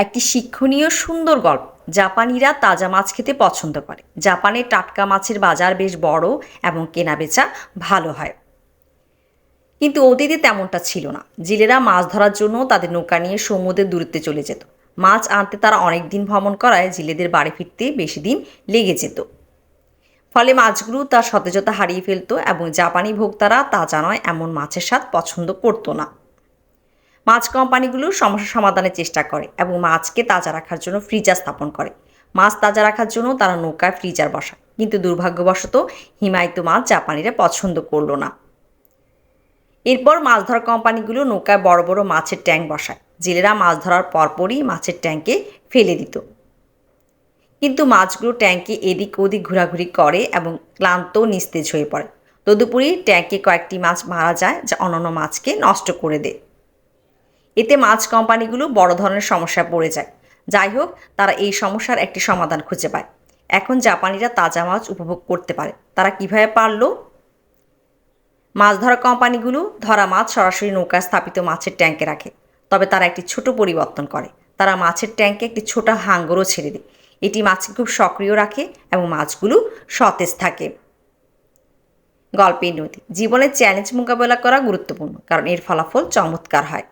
একটি শিক্ষণীয় সুন্দর গল্প। জাপানিরা তাজা মাছ খেতে পছন্দ করে। জাপানে টাটকা মাছের বাজার বেশ বড় এবং কেনাবেচা ভালো হয়। কিন্তু অতীতে তেমনটা ছিল না। জেলেরা মাছ ধরার জন্য তাদের নৌকা নিয়ে সমুদ্রের দূরত্বে চলে যেত। মাছ আনতে তারা অনেক দিন ভ্রমণ করায় জেলেদের বাড়ি ফিরতে বেশি দিন লেগে যেত। ফলে মাছগুলো তার সতেজতা হারিয়ে ফেলতো এবং জাপানি ভোক্তারা তাজা নয় এমন মাছের স্বাদ পছন্দ করতো না। মাছ কোম্পানিগুলো সমস্যা সমাধানের চেষ্টা করে এবং মাছকে তাজা রাখার জন্য ফ্রিজার স্থাপন করে। মাছ তাজা রাখার জন্য তারা নৌকায় ফ্রিজার বসায়, কিন্তু দুর্ভাগ্যবশত হিমায়িত মাছ জাপানিরা পছন্দ করলো না। এরপর মাছ ধরা কোম্পানিগুলো নৌকায় বড় বড় মাছের ট্যাঙ্ক বসায়। জেলেরা মাছ ধরার পরপরই মাছের ট্যাঙ্কে ফেলে দিত। কিন্তু মাছগুলো ট্যাঙ্কে এদিক ওদিক ঘোরাঘুরি করে এবং ক্লান্ত নিস্তেজ হয়ে পড়ে। তদুপরি ট্যাঙ্কে কয়েকটি মাছ মারা যায়, যা অন্যান্য মাছকে নষ্ট করে দেয়। এতে মাছ কোম্পানিগুলো বড় ধরনের সমস্যায় পড়ে যায়। যাই হোক, তারা এই সমস্যার একটি সমাধান খুঁজে পায়। এখন জাপানিরা তাজা মাছ উপভোগ করতে পারে। তারা কিভাবে পারল? মাছ ধরা কোম্পানিগুলো ধরা মাছ সরাসরি নৌকায় স্থাপিত মাছের ট্যাঙ্কে রাখে। তবে তারা একটি ছোট পরিবর্তন করে। তারা মাছের ট্যাঙ্কে একটি ছোট হাঙ্গরও ছেড়ে দেয়। এটি মাছকে খুব সক্রিয় রাখে এবং মাছগুলো সতেজ থাকে। গল্পের নদী জীবনের চ্যালেঞ্জ মোকাবেলা করা গুরুত্বপূর্ণ, কারণ এর ফলাফল চমৎকার হয়।